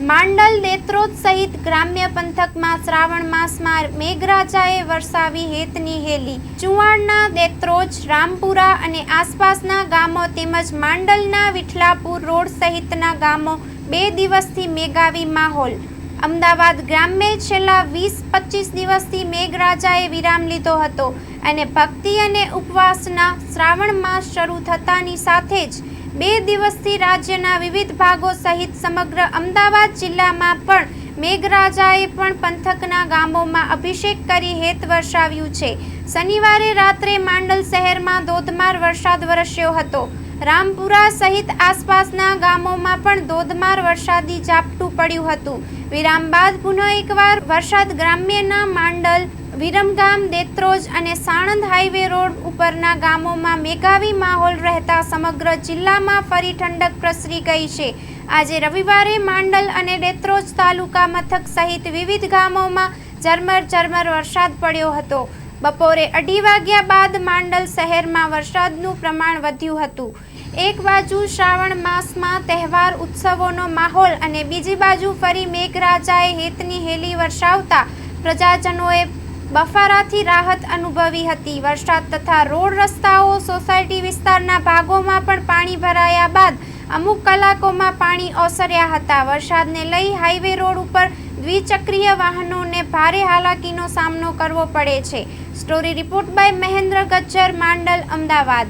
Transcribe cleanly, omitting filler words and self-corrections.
માંડલ દેત્રોજ સહિત ગ્રામ્ય પંથકમાં શ્રાવણ માસમાં મેઘરાજાએ વરસાવી હેતની હેલી. ચુવાણના દેત્રોજ, રામપુરા અને આસપાસના ગામો તેમજ માંડલના વિઠલાપુર રોડ સહિતના ગામો 2 દિવસથી મેઘાવી માહોલ. અમદાવાદ ગ્રામ્ય છેલ્લા 20-25 દિવસથી મેઘરાજાએ વિરામ લીધો હતો અને ભક્તિ અને ઉપવાસના શ્રાવણ માસ શરૂ થતાની સાથે જ 2 દિવસથી રાજ્યના વિવિધ ભાગો સહિત સમગ્ર અમદાવાદ જિલ્લામાં પણ મેઘરાજાએ પણ પંથકના ગામોમાં અભિષેક કરી હેત વરસાવ્યું છે. શનિવારે રાત્રે માંડલ શહેરમાં ધોધમાર વરસાદ વરસ્યો હતો. રામપુરા સહિત આસપાસના ગામોમાં પણ ધોધમાર વરસાદી ઝાપટું પડ્યું હતું. વિરામ બાદ પુનઃ એકવાર વરસાદ ગ્રામ્યના માંડલ, વિરમગામ, દેત્રોજ અને સાણંદ હાઈવે રોડ ઉપરના ગામોમાં મેઘાવી માહોલ રહેતા સમગ્ર જિલ્લામાં ફરી ઠંડક પ્રસરી ગઈ છે. આજે રવિવારે માંડલ અને દેત્રોજ તાલુકા મથક સહિત વિવિધ ગામોમાં ઝરમર વરસાદ પડ્યો હતો. બપોરે 2:30 વાગ્યા બાદ માંડલ શહેરમાં વરસાદનું પ્રમાણ વધ્યું હતું. એક બાજુ શ્રાવણ માસમાં તહેવાર ઉત્સવોનો માહોલ અને બીજી બાજુ ફરી મેઘરાજાએ હેતની હેલી વરસાવતા પ્રજાજનોએ બફારાથી રાહત અનુભવી હતી. વરસાદ તથા રોડ રસ્તાઓ, સોસાયટી વિસ્તારના ભાગોમાં પણ પાણી ભરાયા બાદ અમુક કલાકોમાં પાણી ઓસર્યા હતા. વરસાદને લઈ હાઈવે રોડ ઉપર દ્વિચક્રીય વાહનોને ભારે હાલાકીનો સામનો કરવો પડે છે. Story report by Mahendra Gajjar, Mandal, Ahmedabad.